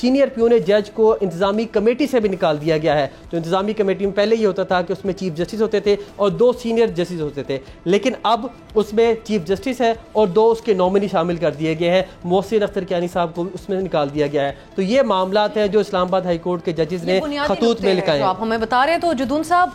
Senior پیون جج کو انتظامی کمیٹی سے بھی نکال دیا گیا ہے. تو انتظامی کمیٹی میں پہلے یہ ہوتا تھا کہ اس میں چیف جسٹس ہوتے تھے اور 2 سینئر جسٹس ہوتے تھے، لیکن اب اس میں چیف جسٹس ہے اور 2 اس کے نامنی شامل کر دیے گئے ہیں. محسن اختر کیانی صاحب کو اس میں نکال دیا گیا ہے. تو یہ معاملات ہیں جو اسلام آباد ہائی کورٹ کے ججز نے خطوط میں لکھائے ہیں. آپ ہمیں بتا رہے ہیں. تو جدون صاحب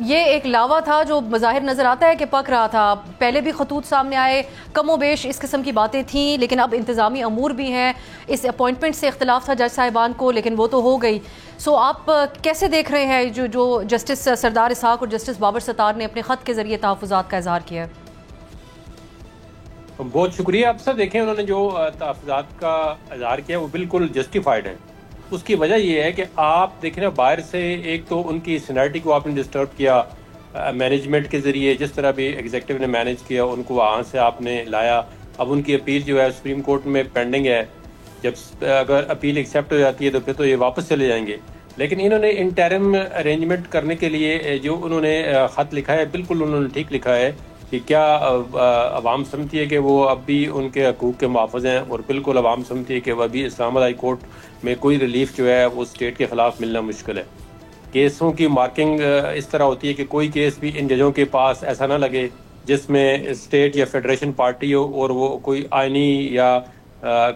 یہ ایک لاوا تھا جو بظاہر نظر آتا ہے کہ پک رہا تھا. پہلے بھی خطوط سامنے آئے، کم و بیش اس قسم کی باتیں تھیں، لیکن اب انتظامی امور بھی ہیں. اس اپوائنٹمنٹ سے اختلاف تھا جج صاحبان کو، لیکن وہ تو ہو گئی. سو آپ کیسے دیکھ رہے ہیں جو جسٹس سردار اسحاق اور جسٹس بابر ستار نے اپنے خط کے ذریعے تحفظات کا اظہار کیا ہے؟ بہت شکریہ. آپ سب دیکھیں انہوں نے جو تحفظات کا اظہار کیا وہ بالکل جسٹیفائڈ ہے. اس کی وجہ یہ ہے کہ آپ دیکھیں نا، باہر سے ایک تو ان کی سینیرٹی کو آپ نے ڈسٹرب کیا مینجمنٹ کے ذریعے، جس طرح بھی ایگزیکٹو نے مینیج کیا ان کو وہاں سے آپ نے لایا. اب ان کی اپیل جو ہے سپریم کورٹ میں پینڈنگ ہے. جب اگر اپیل ایکسیپٹ ہو جاتی ہے تو پھر تو یہ واپس چلے جائیں گے. لیکن انہوں نے انٹرم ارینجمنٹ کرنے کے لیے جو انہوں نے خط لکھا ہے بالکل انہوں نے ٹھیک لکھا ہے کہ کیا عوام سمجھتی ہے کہ وہ اب بھی ان کے حقوق کے محافظ ہیں، اور بالکل عوام سمجھتی ہے کہ وہ ابھی اسلام آباد ہائی کورٹ میں کوئی ریلیف جو ہے وہ اسٹیٹ کے خلاف ملنا مشکل ہے. کیسوں کی مارکنگ اس طرح ہوتی ہے کہ کوئی کیس بھی ان ججوں کے پاس ایسا نہ لگے جس میں اسٹیٹ یا فیڈریشن پارٹی ہو اور وہ کوئی آئینی یا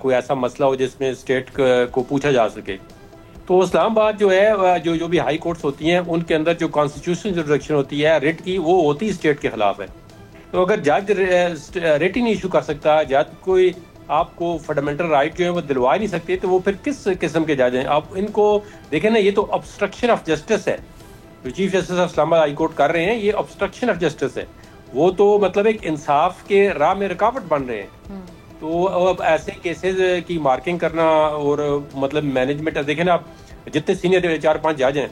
کوئی ایسا مسئلہ ہو جس میں اسٹیٹ کو پوچھا جا سکے. تو اسلام آباد جو ہے جو بھی ہائی کورٹس ہوتی ہیں ان کے اندر جو کانسٹیٹیوشنل جوریڈکشن ہوتی ہے ریٹ کی، وہ ہوتی اسٹیٹ کے خلاف ہے. تو اگر جج ریٹ ہی نہیں ایشو کر سکتا، جج کوئی آپ کو فنڈامنٹل رائٹ جو ہے وہ دلوا نہیں سکتے، تو وہ پھر کس قسم کے جج ہیں؟ آپ ان کو دیکھیں نا، یہ تو obstruction آف جسٹس ہے جو چیف جسٹس آف اسلام آباد ہائی کورٹ کر رہے ہیں. یہ obstruction آف جسٹس ہے. وہ تو مطلب ایک انصاف کے راہ میں رکاوٹ بن رہے ہیں. تو اب ایسے کیسز کی مارکنگ کرنا اور مطلب مینجمنٹ، دیکھیں نا آپ جتنے سینئر 4-5 جج ہیں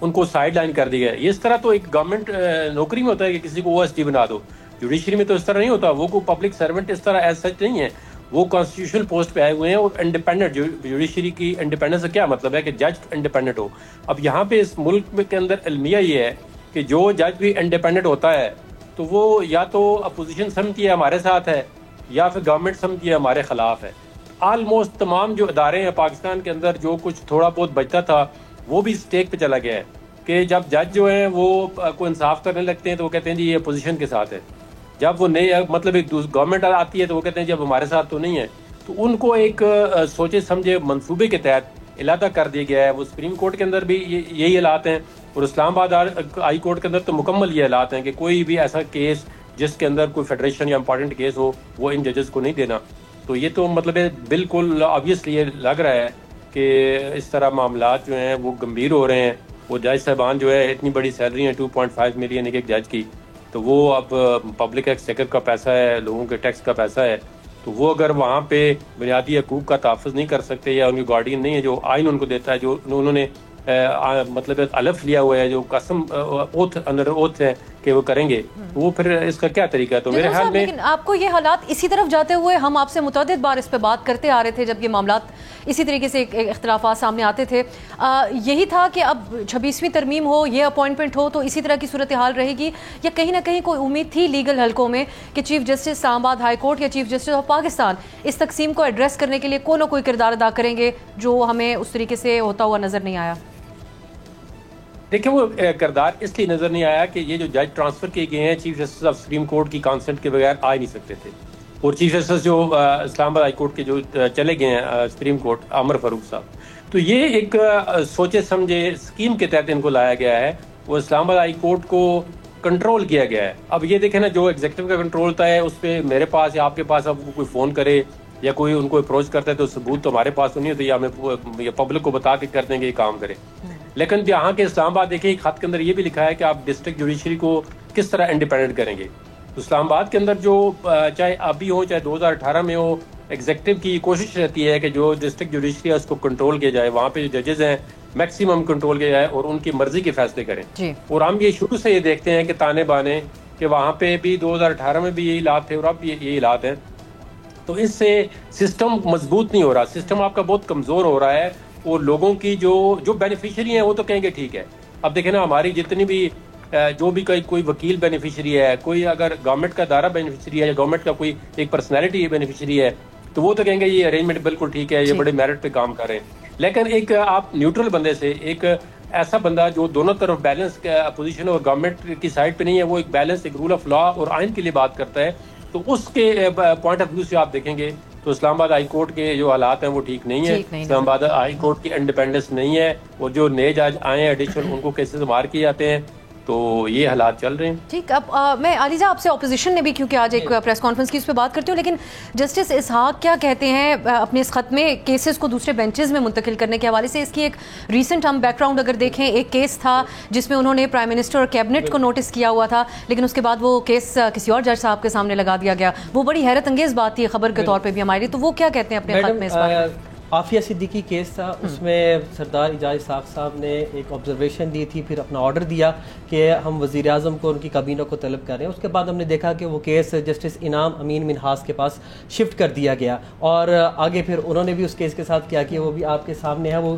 ان کو سائڈ لائن کر دیا ہے. یہ اس طرح تو ایک گورنمنٹ نوکری میں ہوتا ہے کہ کسی کو او ایس ڈی بنا دو. جوڈیشری میں تو اس طرح نہیں ہوتا. وہ کوئی پبلک سرونٹ اس طرح ایز سچ نہیں ہے. وہ کانسٹیٹیوشنل پوسٹ پہ آئے ہوئے ہیں اور انڈیپینڈنٹ. جوڈیشری کی انڈیپینڈنس کا کیا مطلب ہے کہ جج انڈیپینڈنٹ ہو. اب یہاں پہ اس ملک کے اندر المیہ یہ ہے کہ جو جج بھی انڈیپینڈنٹ ہوتا ہے تو وہ یا تو اپوزیشن سمجھتی ہے ہمارے ساتھ ہے یا پھر گورنمنٹ سمجھتی ہے ہمارے خلاف ہے. آلموسٹ تمام جو ادارے ہیں پاکستان کے اندر جو کچھ تھوڑا بہت بچتا تھا وہ بھی اسٹیک پہ چلا گیا ہے کہ جب جج جو ہیں وہ کو انصاف کرنے لگتے ہیں تو وہ کہتے ہیں جی یہ اپوزیشن کے ساتھ ہے. جب وہ نئے مطلب ایک گورنمنٹ آتی ہے تو وہ کہتے ہیں جب ہمارے ساتھ تو نہیں ہے. تو ان کو ایک سوچے سمجھے منصوبے کے تحت علیحدہ کر دیا گیا ہے. وہ سپریم کورٹ کے اندر بھی یہی حالات ہیں اور اسلام آباد ہائی کورٹ کے اندر تو مکمل یہ حالات ہیں کہ کوئی بھی ایسا کیس جس کے اندر کوئی فیڈریشن یا امپورٹنٹ کیس ہو وہ ان ججز کو نہیں دینا. تو یہ تو مطلب بالکل آبویسلی یہ لگ رہا ہے کہ اس طرح معاملات جو ہیں وہ گمبھیر ہو رہے ہیں. وہ جج صاحبان جو ہے اتنی بڑی سیلری ہیں 2.5 ملین ایک جج کی، تو وہ اب پبلک ایکسچیکر کا پیسہ ہے، لوگوں کے ٹیکس کا پیسہ ہے. تو وہ اگر وہاں پہ بنیادی حقوق کا تحفظ نہیں کر سکتے یا ان کی گارڈین نہیں ہے جو آئین ان کو دیتا ہے، جو انہوں نے مطلب الف لیا ہوا ہے، جو قسم اوتھ اندر اوتھ ہے کہ وہ کریں گے، وہ پھر اس کا کیا طریقہ ہے؟ تو میرے خیال میں لیکن آپ کو یہ حالات اسی طرف جاتے ہوئے ہم آپ سے متعدد بار اس پہ بات کرتے آ رہے تھے جب یہ معاملات اسی طریقے سے اختلافات سامنے آتے تھے، یہی تھا کہ اب 26ویں ترمیم ہو، یہ اپوائنٹمنٹ ہو تو اسی طرح کی صورتحال رہے گی، یا کہیں نہ کہیں کوئی امید تھی لیگل حلقوں میں کہ چیف جسٹس اسلام آباد ہائی کورٹ یا چیف جسٹس آف پاکستان اس تقسیم کو ایڈریس کرنے کے لیے کوئی نہ کوئی کردار ادا کریں گے جو ہمیں اس طریقے سے ہوتا ہوا نظر نہیں آیا؟ دیکھیں وہ کردار اس لیے نظر نہیں آیا کہ یہ جو جج ٹرانسفر کیے گئے ہیں chief justice of supreme court کی کانسنٹ کے بغیر آ ہی نہیں سکتے تھے. اور چیف جسٹس جو اسلام آباد ہائی کورٹ کے جو چلے گئے ہیں سپریم کورٹ عمر فاروق صاحب، تو یہ ایک سوچے سمجھے اسکیم کے تحت ان کو لایا گیا ہے. وہ اسلام آباد ہائی کورٹ کو کنٹرول کیا گیا ہے. اب یہ دیکھیں نا، جو ایگزیکٹو کا کنٹرول ہوتا ہے اس پہ میرے پاس یا آپ کے پاس اب کوئی فون کرے یا کوئی ان کو اپروچ کرتا ہے تو ثبوت تو ہمارے پاس تو نہیں ہوتا، یا ہمیں پبلک کو بتا کے کر دیں گے یہ کام کرے. لیکن یہاں کے اسلام آباد دیکھیں ایک خط کے اندر یہ بھی لکھا ہے کہ آپ ڈسٹرکٹ جوڈیشری کو کس طرح انڈیپینڈنٹ کریں گے. تو اسلام آباد کے اندر جو چاہے ابھی ہو چاہے 2018 میں ہو، ایگزیکٹو کی کوشش رہتی ہے کہ جو ڈسٹرکٹ جوڈیشری ہے اس کو کنٹرول کیا جائے، وہاں پہ جو ججز ہیں میکسیمم کنٹرول کیا جائے اور ان کی مرضی کے فیصلے کریں. اور ہم یہ شروع سے یہ دیکھتے ہیں کہ تانے بانے کہ وہاں پہ بھی 2018 میں بھی یہی حالات تھے اور اب یہی حالات ہیں. تو اس سے سسٹم مضبوط نہیں ہو رہا، سسٹم آپ کا بہت کمزور ہو رہا ہے. اور لوگوں کی جو بینیفیشری ہیں وہ تو کہیں گے ٹھیک ہے. اب دیکھیں نا، ہماری جتنی بھی جو بھی کوئی وکیل بینیفیشری ہے، کوئی اگر گورنمنٹ کا ادارہ بینیفیشری ہے یا گورنمنٹ کا کوئی ایک پرسنالٹی بینیفیشری ہے، تو وہ تو کہیں گے یہ ارینجمنٹ بالکل ٹھیک ہے, یہ بڑے میرٹ پہ کام کر رہے ہیں. لیکن ایک آپ نیوٹرل بندے سے, ایک ایسا بندہ جو دونوں طرف بیلنس اپوزیشن اور گورنمنٹ کی سائڈ پہ نہیں ہے, وہ ایک بیلنس, ایک رول آف لا اور آئین کے لیے بات کرتا ہے, تو اس کے پوائنٹ آف ویو سے آپ دیکھیں گے تو اسلام آباد ہائی کورٹ کے جو حالات ہیں وہ ٹھیک نہیں ہے. اسلام آباد ہائی کورٹ کی انڈیپینڈنس نہیں ہے, اور جو نئے جج آئے ہیں ایڈیشنل ان کو کیسز مار کیے جاتے ہیں, تو یہ حالات چل رہے ہیں. ٹھیک, اب میں عالیزہ آپ سے اپوزیشن نے بھی کیونکہ آج ایک پریس کانفرنس کی اس پہ بات کرتی ہوں, لیکن جسٹس اسحاق کیا کہتے ہیں اپنے اس خط میں کیسز کو دوسرے بینچز میں منتقل کرنے کے حوالے سے؟ اس کی ایک ریسنٹ ہم بیک گراؤنڈ اگر دیکھیں, ایک کیس تھا جس میں انہوں نے پرائم منسٹر اور کیبنٹ کو نوٹس کیا ہوا تھا, لیکن اس کے بعد وہ کیس کسی اور جج صاحب کے سامنے لگا دیا گیا. وہ بڑی حیرت انگیز بات تھی خبر کے طور پہ بھی ہمارے لیے, تو وہ کیا کہتے ہیں اپنے خط میں اس بارے میں؟ عافیہ صدیقی کیس تھا, اس میں سردار اعجاز اسحاق صاحب نے ایک آبزرویشن دی تھی, پھر اپنا آرڈر دیا کہ ہم وزیر اعظم کو ان کی کابینہ کو طلب کر رہے ہیں. اس کے بعد ہم نے دیکھا کہ وہ کیس جسٹس انعام امین منہاس کے پاس شفٹ کر دیا گیا, اور آگے پھر انہوں نے بھی اس کیس کے ساتھ کیا کہ وہ بھی آپ کے سامنے ہے, وہ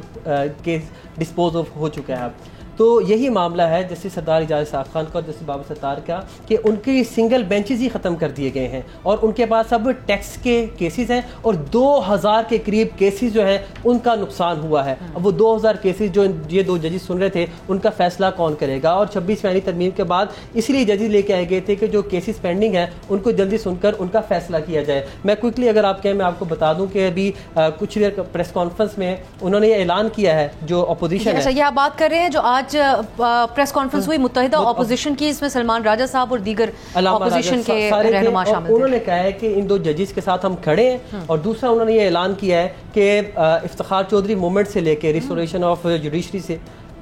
کیس ڈسپوز آف ہو چکا ہے. تو یہی معاملہ ہے جسٹس سردار اعجاز اسحاق خان کا اور جسٹس بابر ستار کا, کہ ان کی سنگل بینچز ہی ختم کر دیے گئے ہیں, اور ان کے پاس اب ٹیکس کے کیسز ہیں, اور 2000 کے قریب کیسز جو ہیں ان کا نقصان ہوا ہے. اب وہ 2000 کیسز جو یہ دو ججز سن رہے تھے, ان کا فیصلہ کون کرے گا؟ اور 26ویں ترمیم کے بعد اس لیے ججز لے کے آئے گئے تھے کہ جو کیسز پینڈنگ ہیں ان کو جلدی سن کر ان کا فیصلہ کیا جائے. میں کوئکلی اگر آپ کہیں, میں آپ کو بتا دوں کہ ابھی کچھ دیر پریس کانفرنس میں انہوں نے یہ اعلان کیا ہے, جو اپوزیشن ہے, یہ آپ بات کر رہے ہیں جو آج پریس کانفرنس ہوئی متحدہ اپوزیشن کی, اس میں سلمان راجہ صاحب اور دیگر اپوزیشن کے رہنما شامل تھے. انہوں نے کہا ہے کہ ان دو ججز کے ساتھ ہم کھڑے ہیں, اور دوسرا انہوں نے یہ اعلان کیا ہے کہ افتخار چودھری موومنٹ سے لے کے ریسٹوریشن آف جوڈیشری سے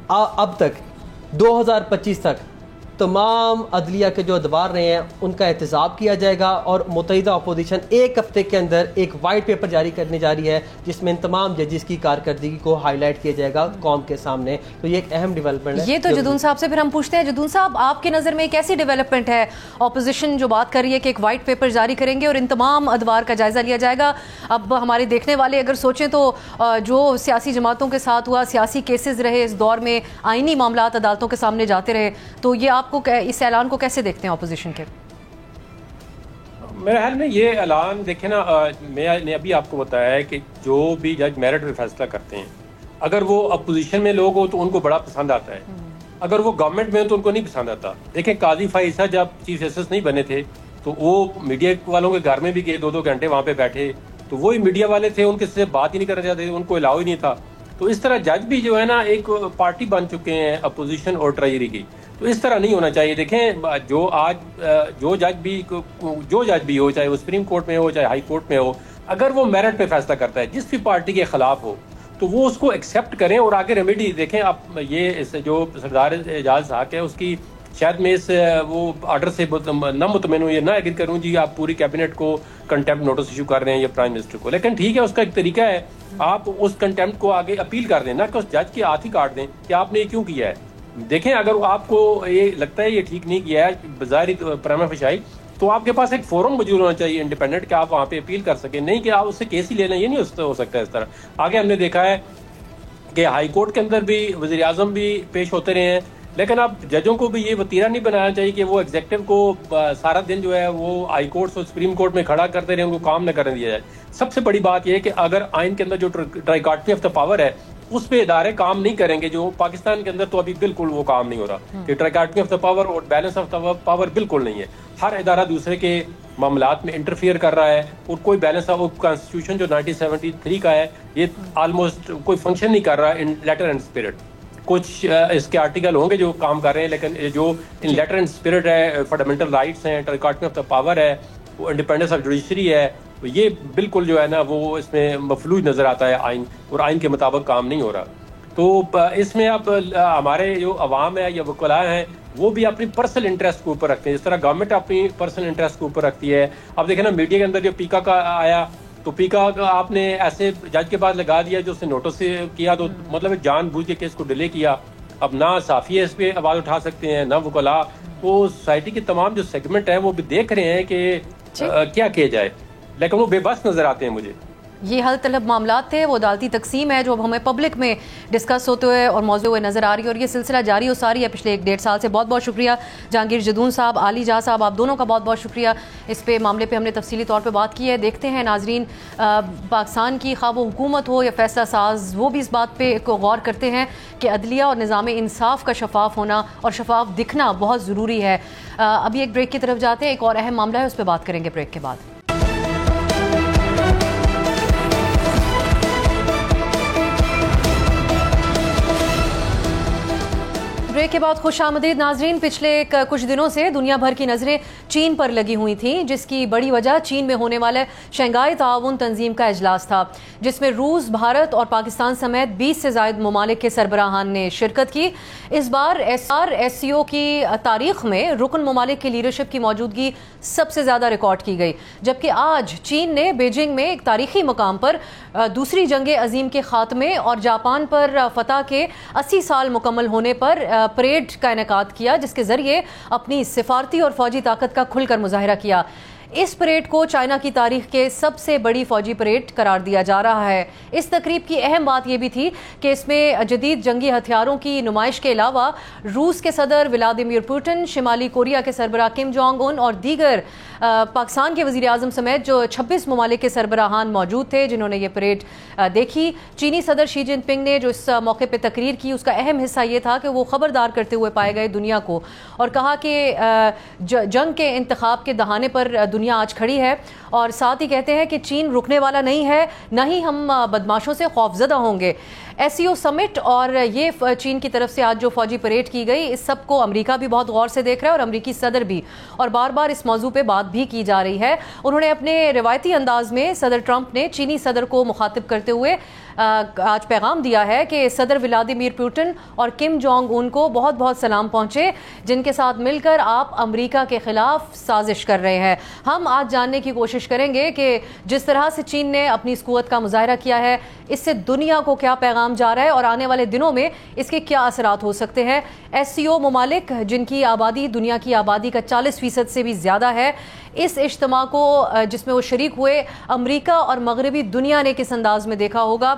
اب تک 2025 تک تمام عدلیہ کے جو ادوار رہے ہیں ان کا احتساب کیا جائے گا, اور متحدہ اپوزیشن ایک ہفتے کے اندر ایک وائٹ پیپر جاری کرنے جا رہی ہے جس میں ان تمام ججز کی کارکردگی کو ہائی لائٹ کیا جائے گا قوم کے سامنے. تو یہ ایک اہم ڈیولپمنٹ ہے. یہ تو جدون صاحب سے پھر ہم پوچھتے ہیں, جدون صاحب آپ کی نظر میں ایک ایسی ڈیولپمنٹ ہے, اپوزیشن جو بات کر رہی ہے کہ ایک وائٹ پیپر جاری کریں گے اور ان تمام ادوار کا جائزہ لیا جائے گا. اب ہمارے دیکھنے والے اگر سوچیں تو جو سیاسی جماعتوں کے ساتھ ہوا, سیاسی کیسز رہے اس دور میں, آئینی معاملات عدالتوں کے سامنے جاتے رہے, تو یہ آپ کو اس اعلان کو کیسے دیکھتے ہیں اپوزیشن کے؟ میرے خیال میں یہ اعلان دیکھیں نا, میں نے ابھی آپ کو بتایا ہے کہ جو بھی جج میرٹ پہ فیصلہ کرتے ہیں, اگر وہ اپوزیشن میں لوگ ہو تو ان کو بڑا پسند آتا ہے, اگر وہ گورنمنٹ میں ہو تو ان کو نہیں پسند آتا. دیکھیں قاضی فائزہ جب چیف جسٹس نہیں بنے تھے تو وہ میڈیا والوں کے گھر میں بھی گئے, 2 گھنٹے وہاں پہ بیٹھے, تو وہی میڈیا والے تھے, ان کے سے بات ہی نہیں کرنا چاہتے, ان کو الاؤ ہی نہیں تھا. تو اس طرح جج بھی جو ہے نا ایک پارٹی بن چکے ہیں اپوزیشن اور ٹریجری کی, تو اس طرح نہیں ہونا چاہیے. دیکھیں جو آج جو جج بھی ہو, چاہے وہ سپریم کورٹ میں ہو چاہے ہائی کورٹ میں ہو, اگر وہ میرٹ پہ فیصلہ کرتا ہے جس بھی پارٹی کے خلاف ہو تو وہ اس کو ایکسیپٹ کریں اور آگے ریمیڈی دیکھیں. آپ یہ جو سردار اعجاز صاحب ہے اس کی شاید میں اس وہ آرڈر سے نہ مطمئن ہوں, یہ نہ ایگری کروں جی آپ پوری کیبنٹ کو کنٹیمپٹ نوٹس ایشو کر رہے ہیں یا پرائم منسٹر کو, لیکن ٹھیک ہے اس کا ایک طریقہ ہے, آپ اس کنٹیمپٹ کو آگے اپیل کر دیں, نہ کہ اس جج کے ہاتھ ہی کاٹ دیں کہ آپ نے یہ کیوں کیا ہے. دیکھیں اگر آپ کو یہ لگتا ہے یہ ٹھیک نہیں کیا ہے بظاہر پرائما فیشائی, تو آپ کے پاس ایک فورم موجود ہونا چاہیے انڈیپینڈنٹ کہ آپ وہاں پہ اپیل کر سکیں, نہیں کہ آپ اس سے کیس ہی لینا, یہ نہیں ہو سکتا اس طرح. آگے ہم نے دیکھا ہے کہ ہائی کورٹ کے اندر بھی وزیر اعظم بھی پیش ہوتے رہے ہیں, لیکن اب ججوں کو بھی یہ وتیرہ نہیں بنانا چاہیے کہ وہ ایگزیکٹو کو سارا دن جو ہے وہ ہائی کورٹ اور سپریم کورٹ میں کھڑا کرتے رہے, ان کو کام نہ کرنے دیا جائے. سب سے بڑی بات یہ ہے کہ اگر آئین کے اندر جو ٹرائکاٹمی آف دا پاور ہے اس پہ ادارے کام نہیں کریں گے, جو پاکستان کے اندر تو ابھی بالکل وہ کام نہیں ہو رہا کہ ٹرائکاٹمی آف دا پاور اور بیلنس آف دا پاور بالکل نہیں ہے. ہر ادارہ دوسرے کے معاملات میں انٹرفیئر کر رہا ہے, اور کوئی بیلنس آف کانسٹیٹیوشن جو 1973 کا ہے یہ آلموسٹ کوئی فنکشن نہیں کر رہا ان لیٹر اینڈ اسپرٹ. کچھ اس کے آرٹیکل ہوں گے جو کام کر رہے ہیں, لیکن جو ان لیٹر اینڈ اسپرٹ ہے, فنڈامنٹل رائٹس ہیں, ٹرائکاٹمی آف دا پاور ہے, وہ انڈیپینڈنس آف جوڈیشری ہے, یہ بالکل جو ہے نا وہ اس میں مفلوج نظر آتا ہے آئین, اور آئین کے مطابق کام نہیں ہو رہا. تو اس میں اب ہمارے جو عوام ہے یا وکلاء ہیں وہ بھی اپنی پرسنل انٹرسٹ کے اوپر رکھتے ہیں, جس طرح گورنمنٹ اپنی پرسنل انٹرسٹ کے اوپر رکھتی ہے. اب دیکھیں نا میڈیا کے اندر جو پیکا کا آیا, تو پیکا کا آپ نے ایسے جج کے پاس لگا دیا جو اس نے نوٹس سے کیا, تو مطلب جان بوجھ کے کیس کو ڈیلے کیا. اب نہ صحافی اس پہ آواز اٹھا سکتے ہیں, نہ وکلاء. وہ سوسائٹی کے تمام جو سیگمنٹ ہیں وہ بھی دیکھ رہے ہیں کہ کیا کیا جائے, لیکن وہ بے بس نظر آتے ہیں مجھے. یہ حل طلب معاملات تھے، وہ عدالتی تقسیم ہے جو اب ہمیں پبلک میں ڈسکس ہوتے ہوئے اور موضوع ہوئے نظر آ رہی ہے، اور یہ سلسلہ جاری و ساری ہے پچھلے 1-1.5 سال سے. بہت بہت شکریہ جہانگیر جدون صاحب، علی جہاں صاحب، آپ دونوں کا بہت بہت شکریہ. اس پہ معاملے پہ ہم نے تفصیلی طور پہ بات کی ہے. دیکھتے ہیں ناظرین، پاکستان کی خواہ وہ حکومت ہو یا فیصلہ ساز، وہ بھی اس بات پہ غور کرتے ہیں کہ عدلیہ اور نظام انصاف کا شفاف ہونا اور شفاف دکھنا بہت ضروری ہے. ابھی ایک بریک کی طرف جاتے ہیں، ایک اور اہم معاملہ ہے، اس پہ بات کریں گے بریک کے بعد. بریک کے بعد خوش آمدید ناظرین. پچھلے کچھ دنوں سے دنیا بھر کی نظریں چین پر لگی ہوئی تھیں، جس کی بڑی وجہ چین میں ہونے والے شنگھائی تعاون تنظیم کا اجلاس تھا، جس میں روس، بھارت اور پاکستان سمیت 20 سے زائد ممالک کے سربراہان نے شرکت کی. اس بار ایس سی او کی تاریخ میں رکن ممالک کی لیڈرشپ کی موجودگی سب سے زیادہ ریکارڈ کی گئی، جبکہ آج چین نے بیجنگ میں ایک تاریخی مقام پر دوسری جنگ عظیم کے خاتمے اور جاپان پر فتح کے 80 سال مکمل ہونے پر پریڈ کا انعقاد کیا، جس کے ذریعے اپنی سفارتی اور فوجی طاقت کا کھل کر مظاہرہ کیا. اس پریڈ کو چائنا کی تاریخ کے سب سے بڑی فوجی پریڈ قرار دیا جا رہا ہے. اس تقریب کی اہم بات یہ بھی تھی کہ اس میں جدید جنگی ہتھیاروں کی نمائش کے علاوہ روس کے صدر ولادیمیر پوٹن، شمالی کوریا کے سربراہ کم جونگ ان اور دیگر پاکستان کے وزیر اعظم سمیت جو 26 ممالک کے سربراہان موجود تھے جنہوں نے یہ پریڈ دیکھی. چینی صدر شی جن پنگ نے جو اس موقع پہ تقریر کی، اس کا اہم حصہ یہ تھا کہ وہ خبردار کرتے ہوئے پائے گئے دنیا کو اور کہا کہ جنگ کے انتخاب کے دہانے پر دنیا آج کھڑی ہے، اور ساتھ ہی کہتے ہیں کہ چین رکنے والا نہیں ہے، نہ ہی ہم بدماشوں سے خوفزدہ ہوں گے. ایس سی او سمٹ اور یہ چین کی طرف سے آج جو فوجی پریڈ کی گئی، اس سب کو امریکہ بھی بہت غور سے دیکھ رہا ہے اور امریکی صدر بھی، اور بار بار اس موضوع پہ بات بھی کی جا رہی ہے. انہوں نے اپنے روایتی انداز میں صدر ٹرمپ نے چینی صدر کو مخاطب کرتے ہوئے آج پیغام دیا ہے کہ صدر ولادیمیر پوٹن اور کم جونگ ان کو بہت بہت سلام پہنچے، جن کے ساتھ مل کر آپ امریکہ کے خلاف سازش کر رہے ہیں. ہم آج جاننے کی کوشش کریں گے کہ جس طرح سے چین نے اپنی اس قوت کا مظاہرہ کیا ہے، اس سے دنیا کو کیا پیغام جا رہا ہے اور آنے والے دنوں میں اس کے کیا اثرات ہو سکتے ہیں. ایس سی او ممالک جن کی آبادی دنیا کی آبادی کا 40% سے بھی زیادہ ہے، اس اجتماع کو جس میں وہ شریک ہوئے، امریکہ اور مغربی دنیا نے کس انداز میں دیکھا ہوگا.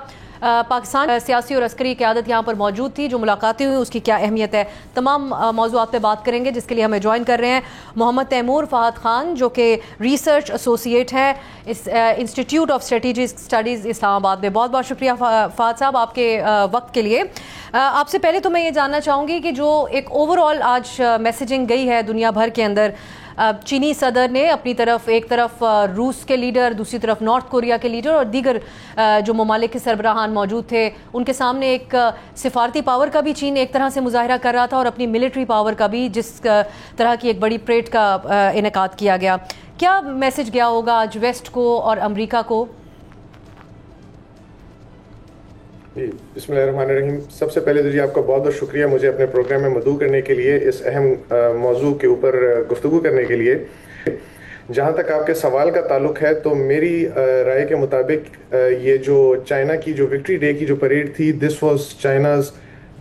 پاکستان سیاسی اور عسکری قیادت یہاں پر موجود تھی، جو ملاقاتیں ہوئی اس کی کیا اہمیت ہے، تمام موضوعات پہ بات کریں گے، جس کے لیے ہمیں جوائن کر رہے ہیں محمد تیمور فہد خان، جو کہ ریسرچ ایسوسیٹ ہیں انسٹیٹیوٹ آف اسٹریٹجک اسٹڈیز اسلام آباد میں. بہت بہت شکریہ فہد صاحب آپ کے وقت کے لیے. آپ سے پہلے تو میں یہ جاننا چاہوں گی کہ جو ایک اوور آل آج میسیجنگ گئی ہے دنیا بھر کے اندر، چینی صدر نے اپنی طرف ایک طرف روس کے لیڈر، دوسری طرف نارتھ کوریا کے لیڈر اور دیگر جو ممالک کے سربراہان موجود تھے، ان کے سامنے ایک سفارتی پاور کا بھی چین ایک طرح سے مظاہرہ کر رہا تھا اور اپنی ملٹری پاور کا بھی، جس طرح کی ایک بڑی پریڈ کا انعقاد کیا گیا. کیا میسج گیا ہوگا آج ویسٹ کو اور امریکہ کو؟ جی بسم اللہ الرحمن الرحیم. سب سے پہلے تو جی آپ کا بہت بہت شکریہ مجھے اپنے پروگرام میں مدعو کرنے کے لیے، اس اہم موضوع کے اوپر گفتگو کرنے کے لیے. جہاں تک آپ کے سوال کا تعلق ہے تو میری رائے کے مطابق یہ جو چائنا کی جو وکٹری ڈے کی جو پریڈ تھی، this was China's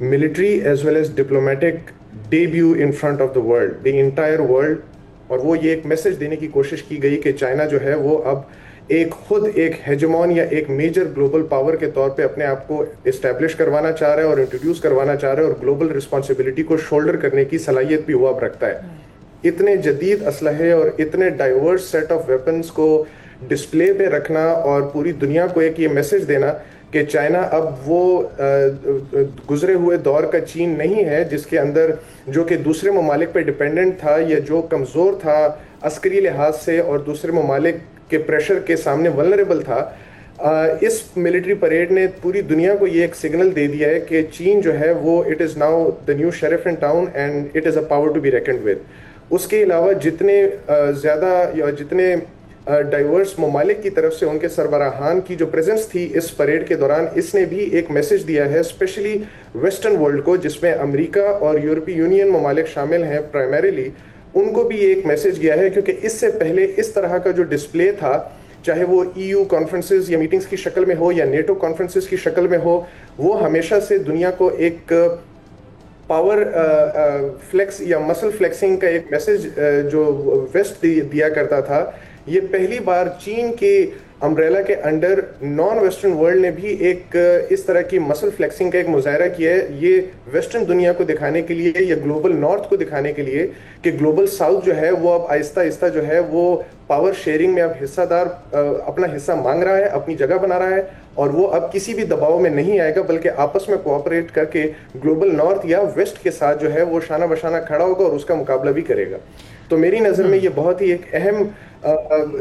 military as well as diplomatic debut in front of the world, the entire world. اور وہ یہ ایک میسج دینے کی کوشش کی گئی کہ چائنا جو ہے وہ اب خود ایک ہیجمون یا ایک میجر گلوبل پاور کے طور پہ اپنے آپ کو اسٹیبلش کروانا چاہ رہا ہے اور انٹروڈیوس کروانا چاہ رہا ہے، اور گلوبل رسپانسبلٹی کو شولڈر کرنے کی صلاحیت بھی وہ اب رکھتا ہے. اتنے جدید اسلحے اور اتنے ڈائیورس سیٹ آف ویپنز کو ڈسپلے پہ رکھنا اور پوری دنیا کو ایک یہ میسج دینا کہ چائنا اب وہ گزرے ہوئے دور کا چین نہیں ہے جس کے اندر جو کہ دوسرے ممالک پہ ڈپینڈنٹ تھا یا جو کمزور تھا عسکری لحاظ سے اور دوسرے ممالک کے پریشر کے سامنے ولنریبل تھا. اس ملٹری پریڈ نے پوری دنیا کو یہ ایک سگنل دے دیا ہے کہ چین جو ہے وہ it is now the new sheriff in town and it is a power to be reckoned with. اس کے علاوہ جتنے زیادہ یا جتنے ڈائیورس ممالک کی طرف سے ان کے سربراہان کی جو پریزنس تھی اس پریڈ کے دوران، اس نے بھی ایک میسج دیا ہے اسپیشلی ویسٹرن ورلڈ کو، جس میں امریکہ اور یورپی یونین ممالک شامل ہیں پرائمریلی. ان کو بھی ایک میسج گیا ہے کیونکہ اس سے پہلے اس طرح کا جو ڈسپلے تھا، چاہے وہ EU کانفرنسز یا میٹنگز کی شکل میں ہو یا نیٹو کانفرنسز کی شکل میں ہو، وہ ہمیشہ سے دنیا کو ایک پاور فلیکس یا مسل فلیکسنگ کا ایک میسج جو ویسٹ دیا کرتا تھا. یہ پہلی بار چین کے امبریلا کے انڈر نان ویسٹرن ورلڈ نے بھی ایک اس طرح کی مسل فلیکسنگ کا ایک مظاہرہ کیا ہے، یہ ویسٹرن دنیا کو دکھانے کے لیے یا گلوبل نارتھ کو دکھانے کے لیے کہ گلوبل ساؤتھ جو ہے وہ اب آہستہ آہستہ جو ہے وہ پاور شیئرنگ میں اب حصہ دار اپنا حصہ مانگ رہا ہے، اپنی جگہ بنا رہا ہے، اور وہ اب کسی بھی دباؤ میں نہیں آئے گا بلکہ آپس میں کوآپریٹ کر کے گلوبل نارتھ یا ویسٹ کے ساتھ جو ہے وہ شانہ بشانہ کھڑا ہوگا اور اس کا مقابلہ بھی کرے گا. تو میری نظر میں یہ بہت ہی ایک اہم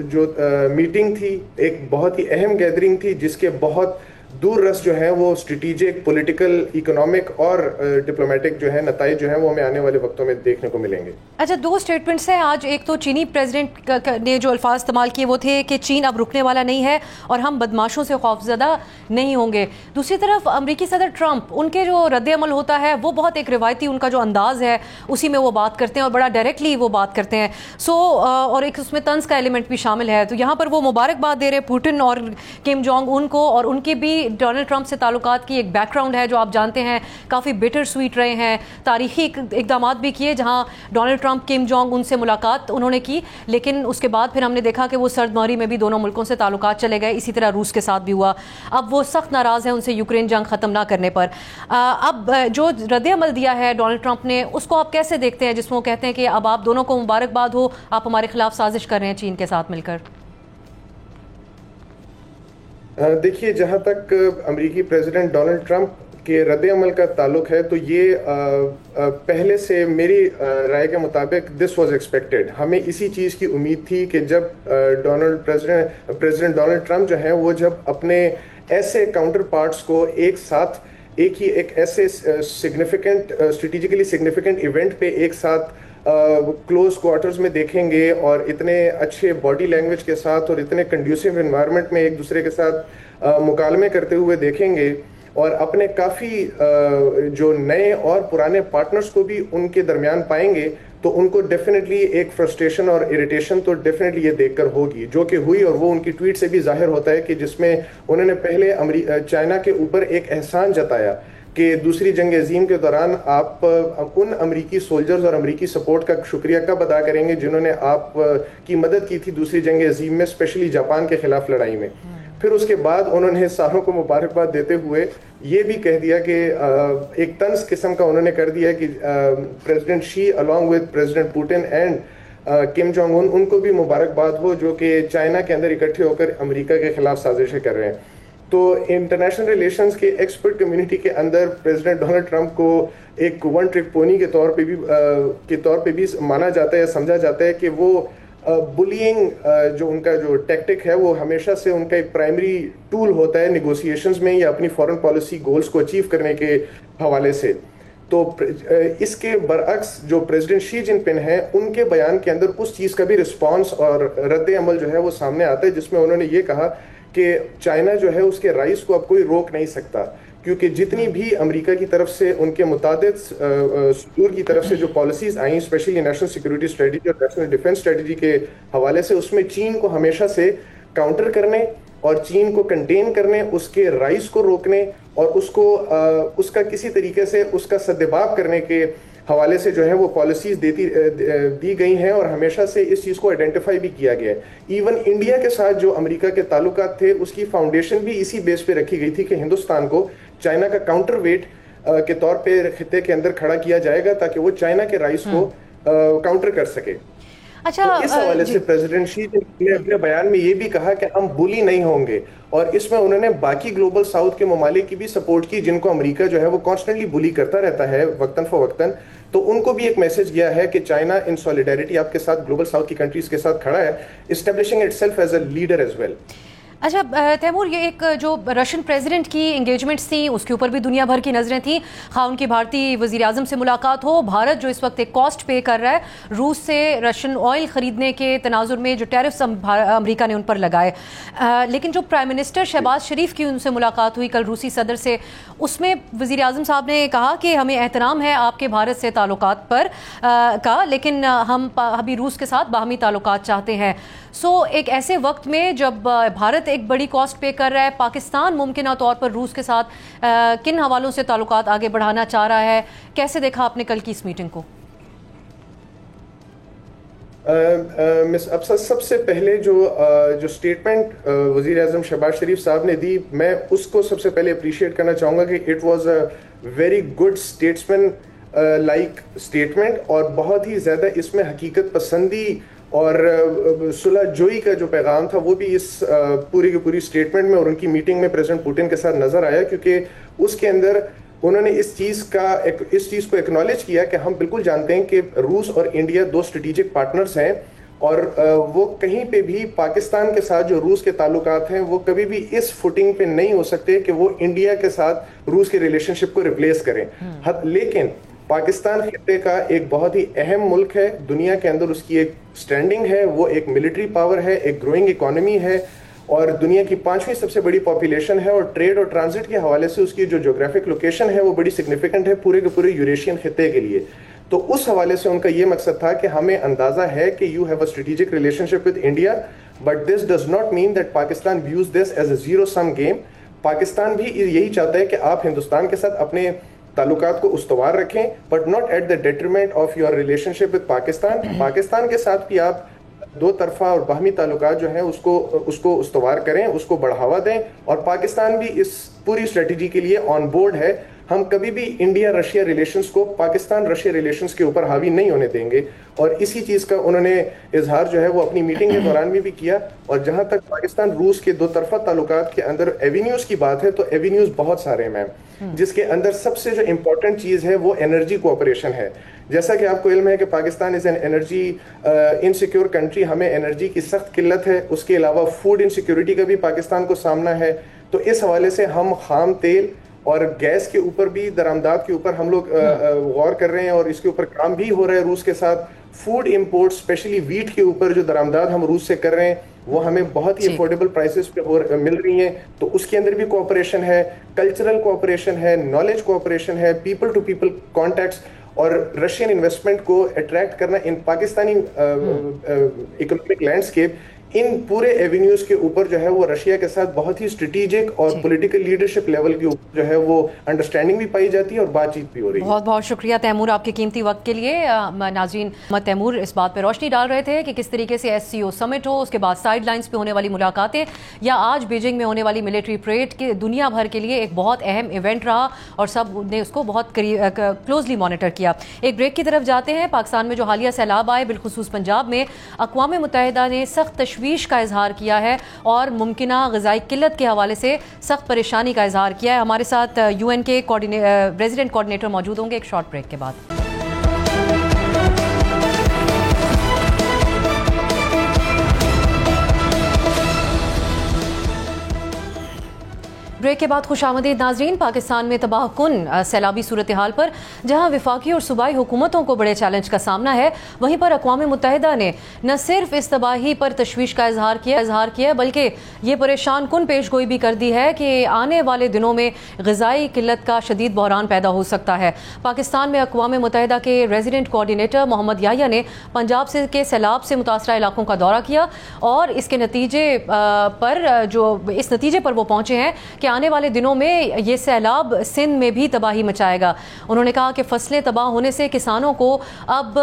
جو میٹنگ تھی، ایک بہت ہی اہم گیدرنگ تھی، جس کے بہت دور رس جو ہے وہ اسٹریٹجک، پولیٹیکل، اکنامک اور ڈپلومیٹک جو ہے نتائج جو ہیں وہ ہمیں آنے والے وقتوں میں دیکھنے کو ملیں گے. اچھا، دو اسٹیٹمنٹس ہیں آج. ایک تو چینی پریزیڈنٹ نے جو الفاظ استعمال کیے وہ تھے کہ چین اب رکنے والا نہیں ہے اور ہم بدماشوں سے خوفزدہ نہیں ہوں گے. دوسری طرف امریکی صدر ٹرمپ، ان کے جو رد عمل ہوتا ہے وہ بہت ایک روایتی ان کا جو انداز ہے اسی میں وہ بات کرتے ہیں اور بڑا ڈائریکٹلی وہ بات کرتے ہیں. اور ایک اس میں طنز کا ایلیمنٹ بھی شامل ہے. تو یہاں پر وہ مبارکباد دے رہے پوٹن اور کم جونگ ان کو، اور ان کے بھی ڈونلڈ ٹرمپ سے تعلقات کی ایک بیک گراؤنڈ ہے جو آپ جانتے ہیں کافی بٹر سویٹ رہے ہیں. تاریخی اقدامات بھی کیے جہاں Donald Trump Kim Jong Un سے ملاقات انہوں نے کی، لیکن اس کے بعد پھر ہم نے دیکھا کہ وہ سرد مہری میں بھی دونوں ملکوں سے تعلقات چلے گئے. اسی طرح روس کے ساتھ بھی ہوا. اب وہ سخت ناراض ہیں ان سے یوکرین جنگ ختم نہ کرنے پر. اب جو رد عمل دیا ہے ڈونلڈ ٹرمپ نے، اس کو آپ کیسے دیکھتے ہیں، جس میں وہ کہتے ہیں کہ اب آپ دونوں کو مبارکباد ہو، آپ ہمارے خلاف سازش کر رہے ہیں چین کے ساتھ مل کر؟ دیکھیے، جہاں تک امریکی پریزیڈنٹ ڈونلڈ ٹرمپ کے رد عمل کا تعلق ہے تو یہ پہلے سے میری رائے کے مطابق دس واز ایکسپیکٹڈ. ہمیں اسی چیز کی امید تھی کہ جب پریزیڈنٹ ڈونلڈ ٹرمپ جو ہیں وہ جب اپنے ایسے کاؤنٹر پارٹس کو ایک ساتھ ایک ایسے سگنیفیکنٹ اسٹریٹجیکلی سگنیفیکنٹ ایونٹ پہ ایک ساتھ کلوز کوارٹرز میں دیکھیں گے اور اتنے اچھے باڈی لینگویج کے ساتھ اور اتنے کنڈیوسیو انوائرمنٹ میں ایک دوسرے کے ساتھ مکالمے کرتے ہوئے دیکھیں گے، اور اپنے کافی جو نئے اور پرانے پارٹنرز کو بھی ان کے درمیان پائیں گے، تو ان کو ڈیفینیٹلی ایک فرسٹریشن اور اریٹیشن تو ڈیفینیٹلی یہ دیکھ کر ہوگی، جو کہ ہوئی. اور وہ ان کی ٹویٹ سے بھی ظاہر ہوتا ہے کہ جس میں انہوں نے پہلے چائنا کے اوپر ایک احسان جتایا کہ دوسری جنگ عظیم کے دوران آپ ان امریکی سولجرز اور امریکی سپورٹ کا شکریہ کب ادا کریں گے جنہوں نے آپ کی مدد کی تھی دوسری جنگ عظیم میں، اسپیشلی جاپان کے خلاف لڑائی میں. پھر اس کے بعد انہوں نے ساروں کو مبارکباد دیتے ہوئے یہ بھی کہہ دیا کہ ایک طنز قسم کا انہوں نے کر دیا کہ president she along with president Putin and Kim Jong Un کو بھی مبارکباد ہو، جو کہ چائنا کے اندر اکٹھے ہو کر امریکہ کے خلاف سازشیں کر رہے ہیں. تو انٹرنیشنل ریلیشنز کے ایکسپرٹ کمیونٹی کے اندر پریزیڈنٹ ڈونلڈ ٹرمپ کو ایک ون ٹرک پونی کے طور پہ بھی مانا جاتا ہے، سمجھا جاتا ہے کہ وہ بلینگ جو ان کا جو ٹیکٹک ہے وہ ہمیشہ سے ان کا ایک پرائمری ٹول ہوتا ہے نیگوسیشنز میں یا اپنی فورن پالیسی گولز کو اچیو کرنے کے حوالے سے. تو اس کے برعکس جو پریزیڈنٹ شی جن پن ہیں ان کے بیان کے اندر اس چیز کا بھی رسپانس اور رد عمل جو ہے وہ سامنے آتا ہے، جس میں انہوں نے یہ کہا کہ چائنا جو ہے اس کے رائس کو اب کوئی روک نہیں سکتا، کیونکہ جتنی بھی امریکہ کی طرف سے ان کے متعدد صدور کی طرف سے جو پالیسیز آئیں، اسپیشلی نیشنل سیکورٹی اسٹریٹجی اور نیشنل ڈیفنس اسٹریٹجی کے حوالے سے، اس میں چین کو ہمیشہ سے کاؤنٹر کرنے اور چین کو کنٹین کرنے، اس کے رائس کو روکنے اور اس کا کسی طریقے سے اس کا سدباب کرنے کے حوالے سے جو ہے وہ پالیسیز دی گئی ہیں، اور ہمیشہ سے اس چیز کو آئیڈینٹیفائی بھی کیا گیا ہے. ایون انڈیا کے ساتھ جو امریکہ کے تعلقات تھے اس کی فاؤنڈیشن بھی اسی بیس پہ رکھی گئی تھی کہ ہندوستان کو چائنا کا کاؤنٹر ویٹ کے طور پہ خطے کے اندر کھڑا کیا جائے گا تاکہ وہ چائنا کے رائس کو کاؤنٹر کر سکے. اچھا، اس حوالے سے پریزیڈنٹ شی نے اپنے بیان میں یہ بھی کہا کہ ہم بلی نہیں ہوں گے، اور اس میں انہوں نے باقی گلوبل ساؤتھ کے ممالک کی بھی سپورٹ کی جن کو امریکہ جو ہے وہ کانسٹنٹلی بلی کرتا رہتا ہے وقتاً فوقتاً. تو ان کو بھی ایک میسج گیا ہے کہ چائنا ان سولیڈیرٹی آپ کے ساتھ گلوبل ساؤتھ کی کنٹریز کے ساتھ کھڑا ہے، establishing itself as a leader as well. اچھا تیمور، یہ ایک جو رشین پریزیڈنٹ کی انگیجمنٹس تھیں اس کے اوپر بھی دنیا بھر کی نظریں تھیں، خواہ ان کی بھارتی وزیر اعظم سے ملاقات ہو. بھارت جو اس وقت ایک کاسٹ پے کر رہا ہے روس سے رشین آئل خریدنے کے تناظر میں جو ٹیرفز امریکہ نے ان پر لگائے، لیکن جو پرائم منسٹر شہباز شریف کی ان سے ملاقات ہوئی کل روسی صدر سے، اس میں وزیر اعظم صاحب نے کہا کہ ہمیں احترام ہے آپ کے بھارت سے تعلقات پر کا، لیکن ہم ابھی روس کے ساتھ باہمی تعلقات چاہتے ہیں. ایک ایسے وقت میں جب بھارت ایک بڑی کاسٹ پے کر رہا ہے، پاکستان ممکنہ طور پر روس کے ساتھ کن حوالوں سے تعلقات آگے بڑھانا چاہ رہا ہے، کیسے دیکھا آپ نے کل کی اس میٹنگ کو؟ مس افسر سب سے پہلے جو اسٹیٹمنٹ وزیر اعظم شہباز شریف صاحب نے دی میں اس کو سب سے پہلے اپریشیٹ کرنا چاہوں گا کہ it was a very good statesman like statement اور بہت ہی زیادہ اس میں حقیقت پسندی اور صلح جوئی کا جو پیغام تھا وہ بھی اس پوری کی پوری اسٹیٹمنٹ میں اور ان کی میٹنگ میں پریزیڈنٹ پوٹن کے ساتھ نظر آیا کیونکہ اس کے اندر انہوں نے اس چیز کو ایکنالج کیا کہ ہم بالکل جانتے ہیں کہ روس اور انڈیا دو اسٹریٹجک پارٹنرز ہیں اور وہ کہیں پہ بھی پاکستان کے ساتھ جو روس کے تعلقات ہیں وہ کبھی بھی اس فوٹنگ پہ نہیں ہو سکتے کہ وہ انڈیا کے ساتھ روس کے ریلیشن شپ کو ریپلیس کریں. لیکن پاکستان خطے کا ایک بہت ہی اہم ملک ہے, دنیا کے اندر اس کی ایک سٹینڈنگ ہے, وہ ایک ملٹری پاور ہے, ایک گروئنگ اکانومی ہے اور دنیا کی 5ویں سب سے بڑی پاپولیشن ہے اور ٹریڈ اور ٹرانزٹ کے حوالے سے اس کی جو جغرافک لوکیشن ہے وہ بڑی سگنیفیکنٹ ہے پورے کے پورے یوریشین خطے کے لیے. تو اس حوالے سے ان کا یہ مقصد تھا کہ ہمیں اندازہ ہے کہ you have a strategic relationship with India but this does not mean that Pakistan views this as a zero sum game. Pakistan بھی یہی چاہتا ہے کہ آپ ہندوستان کے ساتھ اپنے تعلقات کو استوار رکھیں but not at the detriment of your relationship with Pakistan. Pakistan کے ساتھ بھی آپ دو طرفہ اور باہمی تعلقات جو ہیں اس کو استوار کریں, اس کو بڑھاوا دیں اور پاکستان بھی اس پوری اسٹریٹجی کے لیے آن بورڈ ہے. ہم کبھی بھی انڈیا رشیا ریلیشنز کو پاکستان رشیا ریلیشنز کے اوپر حاوی نہیں ہونے دیں گے اور اسی چیز کا انہوں نے اظہار جو ہے وہ اپنی میٹنگ کے دوران بھی کیا. اور جہاں تک پاکستان روس کے دو طرفہ تعلقات کے اندر ایونیوز کی بات ہے تو ایونیوز بہت سارے ہیں میم, جس کے اندر سب سے جو امپورٹنٹ چیز ہے وہ انرجی کوآپریشن ہے. جیسا کہ آپ کو علم ہے کہ Pakistan is an energy insecure country, ہمیں انرجی کی سخت قلت ہے, اس کے علاوہ فوڈ انسیکیورٹی کا بھی پاکستان کو سامنا ہے. تو اس حوالے سے ہم خام تیل اور گیس کے اوپر بھی درآمدات کے اوپر ہم لوگ غور کر رہے ہیں اور اس کے اوپر کام بھی ہو رہا ہے روس کے ساتھ. فوڈ امپورٹ اسپیشلی ویٹ کے اوپر جو درآمدات ہم روس سے کر رہے ہیں وہ ہمیں بہت ہی افورڈیبل پرائسز پہ مل رہی ہیں. تو اس کے اندر بھی کوآپریشن ہے, کلچرل کوآپریشن ہے, نالج کوآپریشن ہے, پیپل ٹو پیپل کانٹیکٹس اور رشین انویسٹمنٹ کو اٹریکٹ کرنا ان پاکستانی اکنامک لینڈسکیپ. ان پورے ایونیوز کے اوپر جو ہے وہ رشیا کے ساتھ بہت ہی اسٹریٹجک اور پولیٹیکل لیڈرشپ لیول کے اوپر جو ہے وہ انڈرسٹینڈنگ بھی پائی جاتی ہے اور بات چیت بھی ہو رہی ہے. بہت بہت شکریہ تیمور آپ کے قیمتی وقت کے لیے. ناظرین, محمد تیمور اس بات پہ روشنی ڈال رہے تھے کہ کس طریقے سے SCO سمٹ ہو, اس کے بعد سائڈ لائنز پہ ہونے والی ملاقاتیں یا آج بیجنگ میں ہونے والی ملٹری پریڈ کے دنیا بھر کے لیے ایک بہت اہم ایونٹ رہا اور سب نے اس کو بہت کلوزلی مانیٹر کیا. ایک بریک کی طرف جاتے ہیں. پاکستان میں جو حالیہ سیلاب آئے بالخصوص پنجاب میں, اقوام متحدہ نے سخت تشویش کا اظہار کیا ہے اور ممکنہ غذائی قلت کے حوالے سے سخت پریشانی کا اظہار کیا ہے. ہمارے ساتھ UN کے ریزیڈنٹ کوآرڈینیٹر موجود ہوں گے ایک شارٹ بریک کے بعد. بریک کے بعد خوش آمدید ناظرین. پاکستان میں تباہ کن سیلابی صورتحال پر جہاں وفاقی اور صوبائی حکومتوں کو بڑے چیلنج کا سامنا ہے, وہیں پر اقوام متحدہ نے نہ صرف اس تباہی پر تشویش کا اظہار کیا بلکہ یہ پریشان کن پیش گوئی بھی کر دی ہے کہ آنے والے دنوں میں غذائی قلت کا شدید بحران پیدا ہو سکتا ہے. پاکستان میں اقوام متحدہ کے ریزیڈنٹ کوآرڈینیٹر محمد یحییٰ نے پنجاب کے سیلاب سے متاثرہ علاقوں کا دورہ کیا اور اس نتیجے پر وہ پہنچے ہیں کہ آنے والے دنوں میں یہ سیلاب سندھ میں بھی تباہی مچائے گا. انہوں نے کہا کہ فصلیں تباہ ہونے سے کسانوں کو اب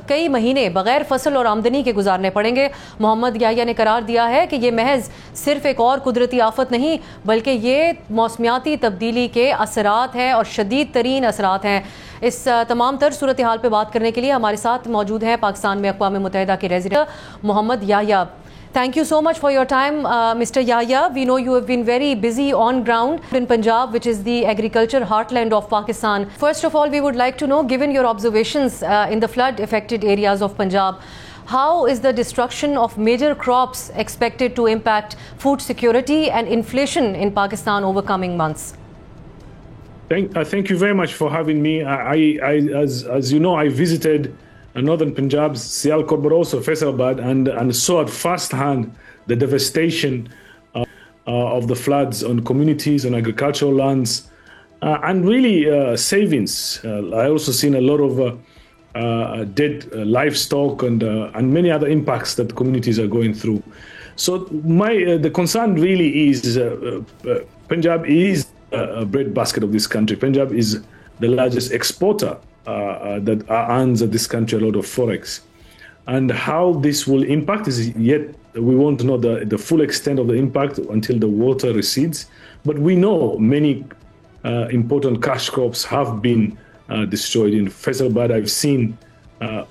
کئی مہینے بغیر فصل اور آمدنی کے گزارنے پڑیں گے. محمد یحییٰ نے قرار دیا ہے کہ یہ محض صرف ایک اور قدرتی آفت نہیں بلکہ یہ موسمیاتی تبدیلی کے اثرات ہیں اور شدید ترین اثرات ہیں. اس تمام تر صورتحال پہ بات کرنے کے لیے ہمارے ساتھ موجود ہیں پاکستان میں اقوام متحدہ کے resident Muhammad Yahya. Thank you so much for your time, Mr. Yahya. We know you have been very busy on ground in Punjab, which is the agriculture heartland of Pakistan. First of all, we would like to know, given your observations in the flood-affected areas of Punjab, how is the destruction of major crops expected to impact food security and inflation in Pakistan over coming months? Thank you very much for having me. As you know, I visited northern Punjab's Sialkot, but also Faisalabad, and saw at first hand the devastation of the floods on communities, on agricultural lands, and really savings. I also seen a lot of dead livestock and many other impacts that communities are going through. So the concern really is Punjab is a breadbasket of this country. Punjab is the largest exporter that earns this country a lot of forex. And how this will impact is yet, we won't know the full extent of the impact until the water recedes. But we know many important cash crops have been destroyed. In Faisalabad, I've seen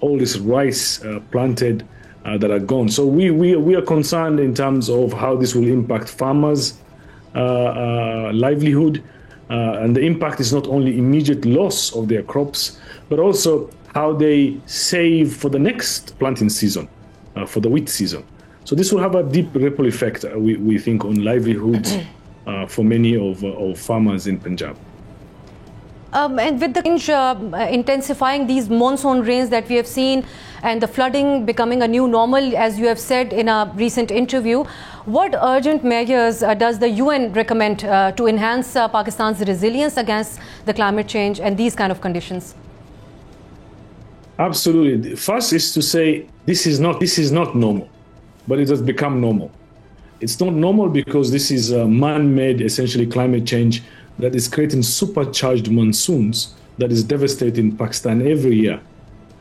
all this rice planted that are gone. So we are concerned in terms of how this will impact farmers' livelihood. And the impact is not only immediate loss of their crops, but also how they save for the next planting season, for the wheat season. So this will have a deep ripple effect, we think, on livelihoods for many of farmers in Punjab. And with the change, intensifying these monsoon rains that we have seen and the flooding becoming a new normal, as you have said in a recent interview, what urgent measures does the UN recommend to enhance Pakistan's resilience against the climate change and these kind of conditions? Absolutely. First is to say this is not normal, but it has become normal. It's not normal because this is a man-made, essentially, climate change that is creating supercharged monsoons that is devastating Pakistan every year.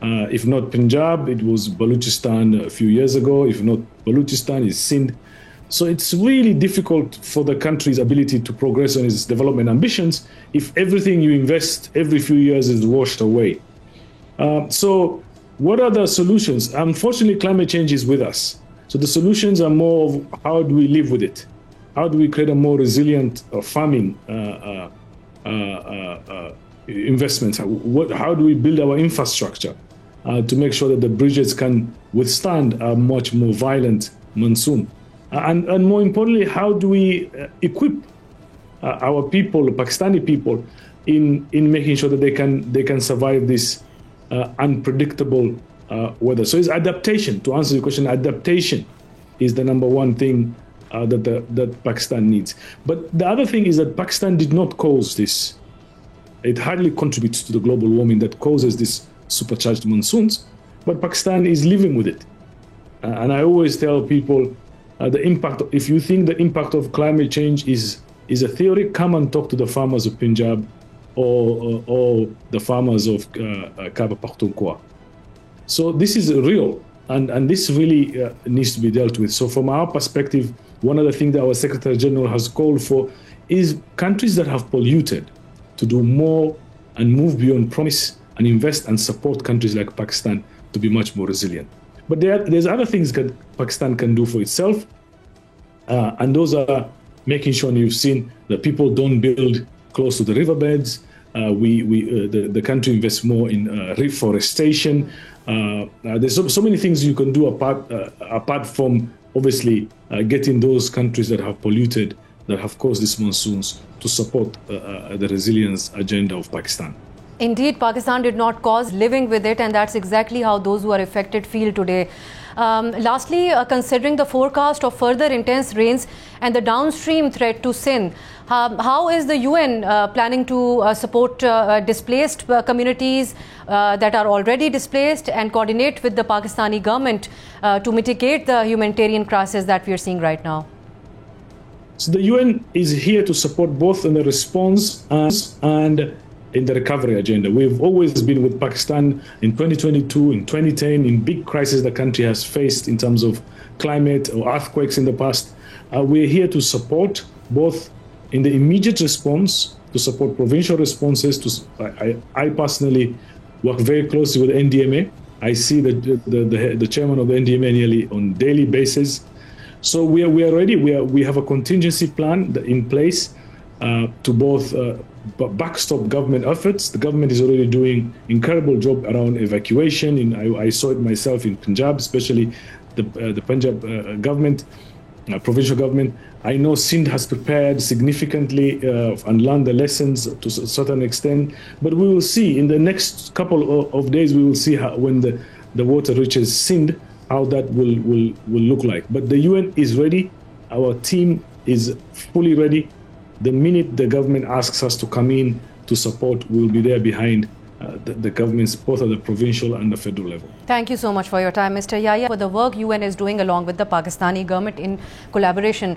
If not Punjab, it was Balochistan a few years ago. If not Balochistan, it's Sindh. So it's really difficult for the country's ability to progress on its development ambitions if everything you invest every few years is washed away. So what are the solutions? Unfortunately, climate change is with us. So the solutions are more of how do we live with it? How do we create a more resilient farming investments? How do we build our infrastructure to make sure that the bridges can withstand a much more violent monsoon? And more importantly, how do we equip our people, Pakistani people, in making sure that they can survive this unpredictable weather? So it's adaptation. To answer your question, adaptation is the number one thing that Pakistan needs. But the other thing is that Pakistan did not cause this. It hardly contributes to the global warming that causes these supercharged monsoons, but Pakistan is living with it. And I always tell people the impact, if you think the impact of climate change is a theory, come and talk to the farmers of Punjab or the farmers of Khyber Pakhtunkhwa. So this is real, and this really needs to be dealt with. So from our perspective, one of the things that our Secretary General has called for is countries that have polluted to do more and move beyond promise and invest and support countries like Pakistan to be much more resilient. But there's other things that Pakistan can do for itself, and those are making sure, and you've seen, that people don't build close to the riverbeds. The country invests more in reforestation. There's so many things you can do apart from obviously getting those countries that have polluted, that have caused these monsoons, to support the resilience agenda of Pakistan. Indeed, Pakistan did not cause living with it, and that's exactly how those who are affected feel today. Lastly, considering the forecast of further intense rains and the downstream threat to Sindh, how is the UN planning to support displaced communities that are already displaced and coordinate with the Pakistani government to mitigate the humanitarian crisis that we are seeing right now? So the UN is here to support both in the response and in the recovery agenda. We've always been with Pakistan in 2022, in 2010, in big crises the country has faced in terms of climate or earthquakes in the past. We're here to support both in the immediate response, to support provincial responses. I personally work very closely with NDMA. I see the chairman of the NDMA nearly on daily basis. So we are ready. We have a contingency plan in place to both backstop government efforts. The government is already doing incredible job around evacuation. I saw it myself in Punjab, especially the Punjab government, provincial government. I know Sindh has prepared significantly and learned the lessons to a certain extent. But we will see in the next couple of days. We will see how, when the water reaches Sindh, how that will look like. But the UN is ready. Our team is fully ready. The minute the government asks us to come in to support, we'll be there behind the governments, both at the provincial and the federal level. Thank you so much for your time, Mr. Yahya, for the work UN is doing along with the Pakistani government in collaboration.